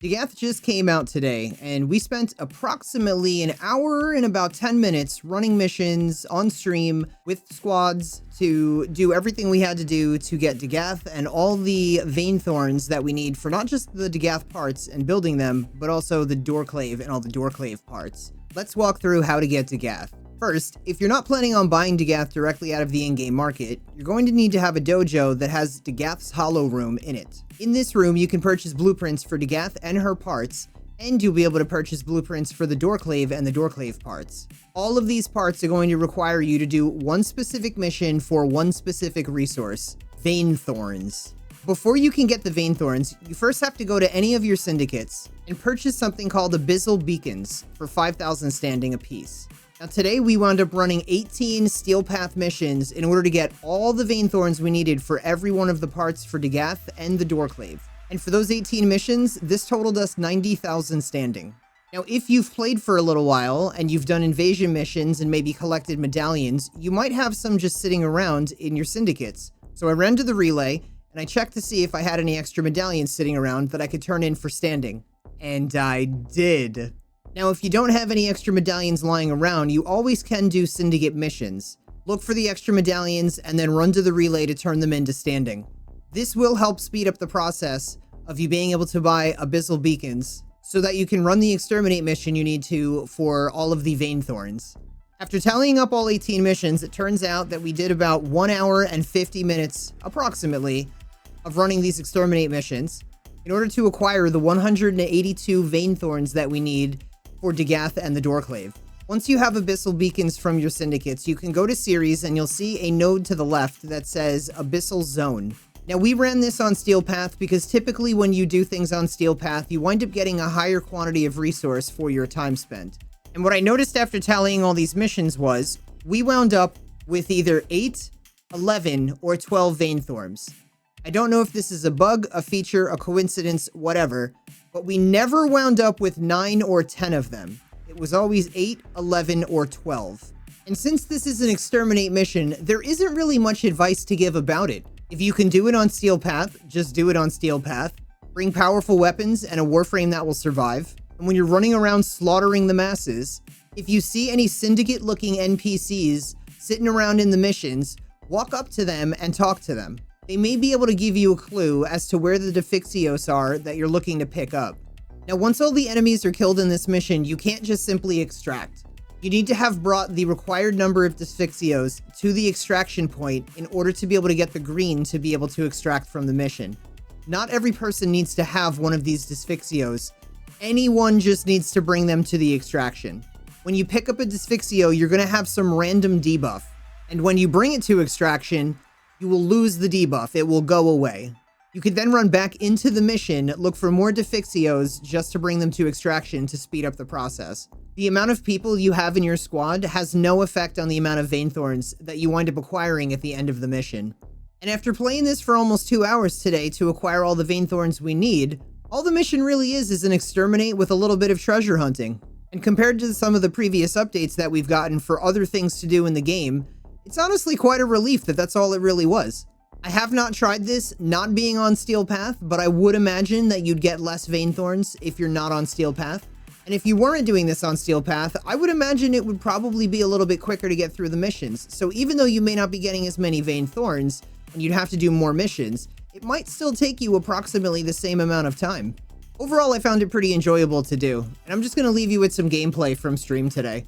Dagath just came out today, and we spent approximately an hour and about 10 minutes running missions on stream with squads to do everything we had to do to get Dagath and all the Vainthorns that we need for not just the Dagath parts and building them, but also the Dorrclave and all the Dorrclave parts. Let's walk through how to get Dagath. First, if you're not planning on buying Dagath directly out of the in-game market, you're going to need to have a dojo that has Dagath's Hollow Room in it. In this room, you can purchase blueprints for Dagath and her parts, and you'll be able to purchase blueprints for the Dorrclave and the Dorrclave parts. All of these parts are going to require you to do one specific mission for one specific resource, Vainthorns. Before you can get the Vainthorns, you first have to go to any of your syndicates and purchase something called abyssal beacons for 5,000 standing apiece. Now today we wound up running 18 Steel Path missions in order to get all the Vainthorns we needed for every one of the parts for Dagath and the Dorrclave. And for those 18 missions, this totaled us 90,000 standing. Now if you've played for a little while and you've done invasion missions and maybe collected medallions, you might have some just sitting around in your syndicates. So I ran to the relay and I checked to see if I had any extra medallions sitting around that I could turn in for standing. And I did. Now, if you don't have any extra medallions lying around, you always can do syndicate missions. Look for the extra medallions and then run to the relay to turn them into standing. This will help speed up the process of you being able to buy abyssal beacons so that you can run the exterminate mission you need to for all of the Vainthorns. After tallying up all 18 missions, it turns out that we did about 1 hour and 50 minutes, approximately, of running these exterminate missions in order to acquire the 182 Vainthorns that we need for Dagath and the Dorrclave. Once you have abyssal beacons from your syndicates, you can go to series and you'll see a node to the left that says Abyssal Zone. Now we ran this on Steel Path because typically when you do things on Steel Path, you wind up getting a higher quantity of resource for your time spent. And what I noticed after tallying all these missions was, we wound up with either 8, 11, or 12 Vainthorns. I don't know if this is a bug, a feature, a coincidence, whatever, but we never wound up with 9 or 10 of them. It was always 8, 11, or 12. And since this is an exterminate mission, there isn't really much advice to give about it. If you can do it on Steel Path, just do it on Steel Path. Bring powerful weapons and a warframe that will survive. And when you're running around slaughtering the masses, if you see any syndicate-looking NPCs sitting around in the missions, walk up to them and talk to them. They may be able to give you a clue as to where the Defixios are that you're looking to pick up. Now, once all the enemies are killed in this mission, you can't just simply extract. You need to have brought the required number of Defixios to the extraction point in order to be able to get the green to be able to extract from the mission. Not every person needs to have one of these Defixios. Anyone just needs to bring them to the extraction. When you pick up a Defixio, you're going to have some random debuff. And when you bring it to extraction, you will lose the debuff. It will go away. You can then run back into the mission, look for more Defixios just to bring them to extraction to speed up the process. The amount of people you have in your squad has no effect on the amount of Vainthorns that you wind up acquiring at the end of the mission. And after playing this for almost 2 hours today to acquire all the Vainthorns we need, all the mission really is an exterminate with a little bit of treasure hunting. And compared to some of the previous updates that we've gotten for other things to do in the game, it's honestly quite a relief that that's all it really was. I have not tried this not being on Steel Path, but I would imagine that you'd get less Vainthorns if you're not on Steel Path. And if you weren't doing this on Steel Path, I would imagine it would probably be a little bit quicker to get through the missions. So even though you may not be getting as many Vainthorns, and you'd have to do more missions, it might still take you approximately the same amount of time. Overall, I found it pretty enjoyable to do, and I'm just going to leave you with some gameplay from stream today.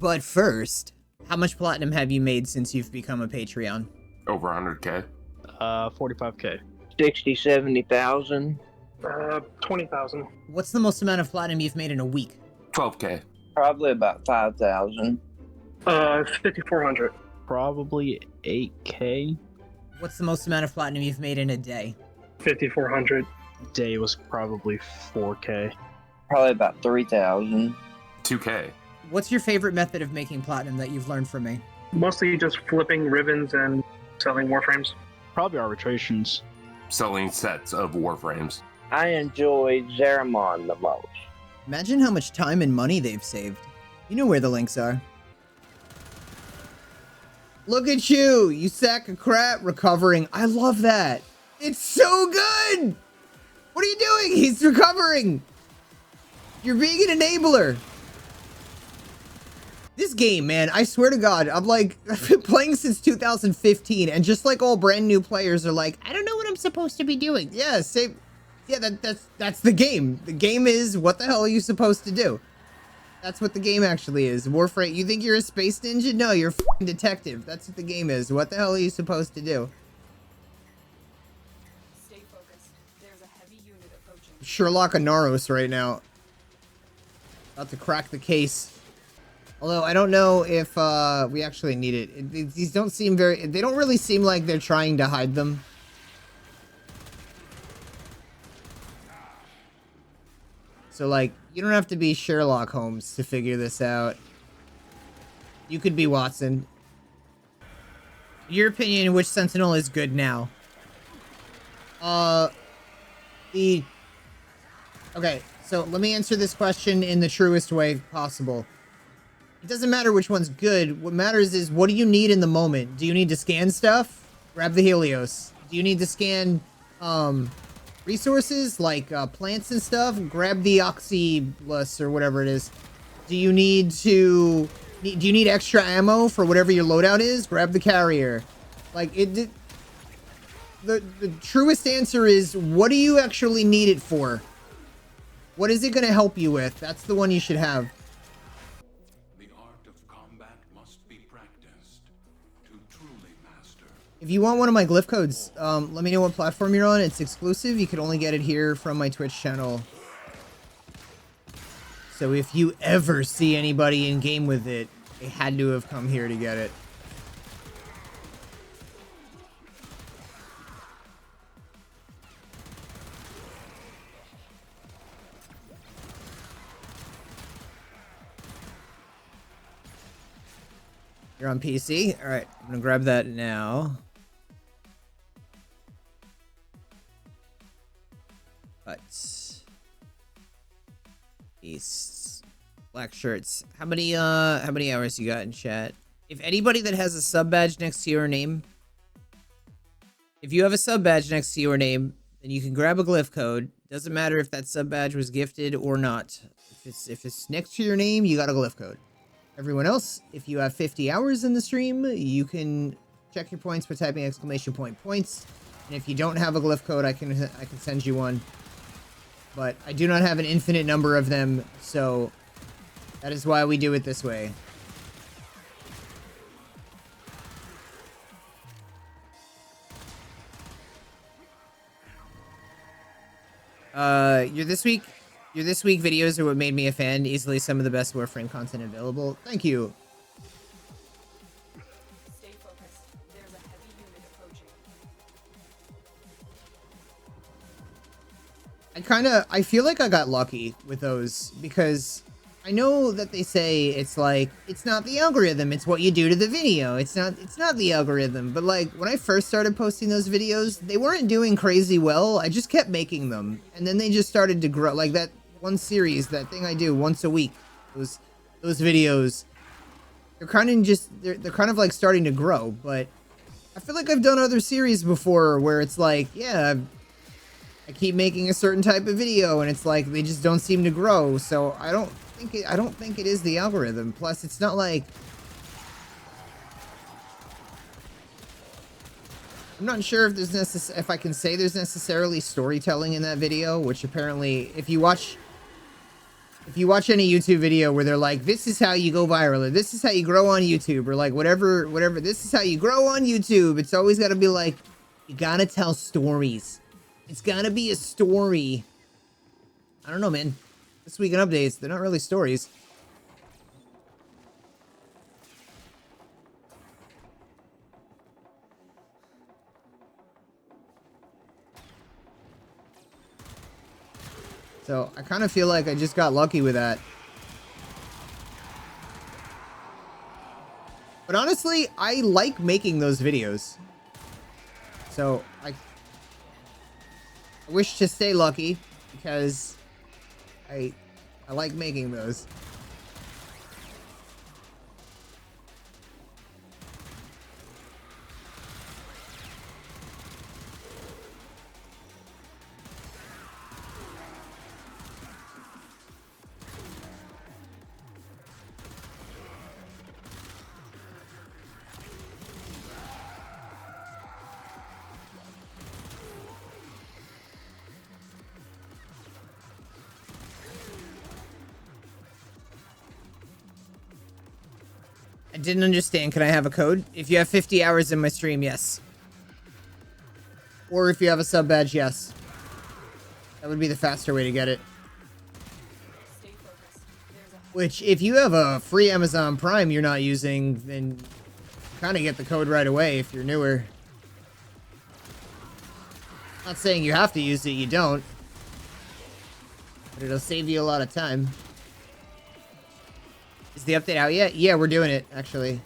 But first, how much platinum have you made since you've become a Patreon? Over 100K. 45K. 60, 70,000. 20,000. What's the most amount of platinum you've made in a week? 12K. Probably about 5,000. 5,400. Probably 8K. What's the most amount of platinum you've made in a day? 5,400. Day was probably 4K. Probably about 3,000. 2K. What's your favorite method of making platinum that you've learned from me? Mostly just flipping ribbons and selling warframes. Probably arbitrations. Selling sets of warframes. I enjoy Zeramon the most. Imagine how much time and money they've saved. You know where the links are. Look at you, you sack of crap, recovering. I love that. It's so good. What are you doing? He's recovering. You're being an enabler. This game, man, I swear to God, I've been playing since 2015, and just like all brand new players are like, I don't know what I'm supposed to be doing. Yeah, same. Yeah, that's the game. The game is, what the hell are you supposed to do? That's what the game actually is. Warframe, you think you're a space ninja? No, you're a f***ing detective. That's what the game is. What the hell are you supposed to do? Stay focused. There's a heavy unit approaching. Sherlock Anaros right now. About to crack the case. Although, I don't know if we actually need it. These don't seem very... They don't really seem like they're trying to hide them. So, like, you don't have to be Sherlock Holmes to figure this out. You could be Watson. In your opinion, which Sentinel is good now? Okay, so let me answer this question in the truest way possible. It doesn't matter which one's good. What matters is, what do you need in the moment? Do you need to scan stuff? Grab the Helios. Do you need to scan, resources like plants and stuff? Grab the Oxylus or whatever it is. Do you need extra ammo for whatever your loadout is? Grab the carrier. Like the truest answer is, what do you actually need it for? What is it going to help you with? That's the one you should have. The art of combat must be practiced to truly master. If you want one of my glyph codes, let me know what platform you're on. It's exclusive. You can only get it here from my Twitch channel. So if you ever see anybody in game with it, they had to have come here to get it. You're on PC? Alright, I'm gonna grab that now. But East. Black shirts. How many hours you got in chat? If anybody that has a sub badge next to your name, if you have a sub badge next to your name, then you can grab a glyph code. Doesn't matter if that sub badge was gifted or not. If it's next to your name, you got a glyph code. Everyone else, if you have 50 hours in the stream, you can check your points by typing exclamation point points. And if you don't have a glyph code, I can send you one. But I do not have an infinite number of them, so that is why we do it this way. Your this week videos are what made me a fan. Easily some of the best Warframe content available. Thank you. Stay focused. There's a heavy unit approaching. I feel like I got lucky with those because I know that they say it's like, it's not the algorithm, it's what you do to the video. It's not the algorithm, but like when I first started posting those videos, they weren't doing crazy well. I just kept making them and then they just started to grow. Like that one series, that thing I do once a week, those videos, they're kind of like starting to grow, but I feel like I've done other series before where it's like, yeah, I keep making a certain type of video and it's like they just don't seem to grow. So I don't think it is the algorithm. Plus it's not like, I'm not sure if there's if I can say there's necessarily storytelling in that video, which apparently if you watch any YouTube video where they're like, this is how you go viral, or this is how you grow on YouTube, or like whatever, this is how you grow on YouTube, it's always got to be like, you gotta tell stories. It's gotta be a story. I don't know, man. This week in updates, they're not really stories. So I kind of feel like I just got lucky with that. But honestly, I like making those videos. So I wish to stay lucky because I like making those. I didn't understand. Can I have a code? If you have 50 hours in my stream, yes. Or if you have a sub badge, yes. That would be the faster way to get it. Stay focused. There's a Which, if you have a free Amazon Prime you're not using, then kind of get the code right away if you're newer. Not saying you have to use it, you don't. But it'll save you a lot of time. Is the update out yet? Yeah, we're doing it, actually.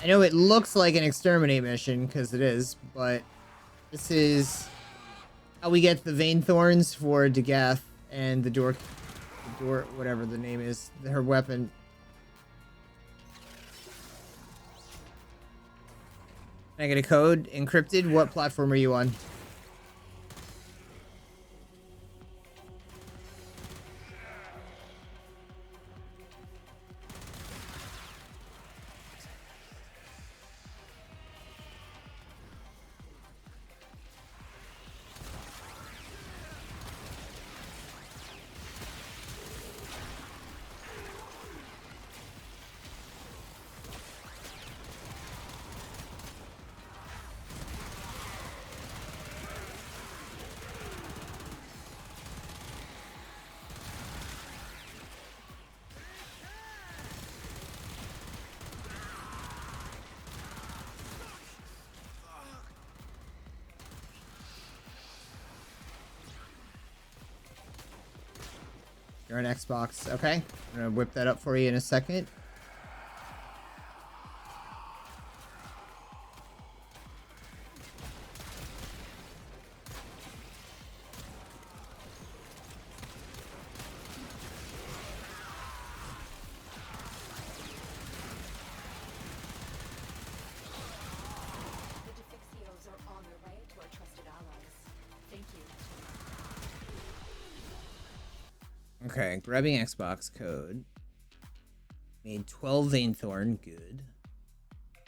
I know it looks like an exterminate mission, because it is, but this is how we get the Vainthorns for Dagath and the door, whatever the name is, her weapon. Can I get a code? Encrypted? What platform are you on? You're on Xbox. Okay. I'm gonna whip that up for you in a second. The Defixios are on their way to our trusted allies. Thank you. Okay, grabbing Xbox code. Made 12 Vainthorn. Good.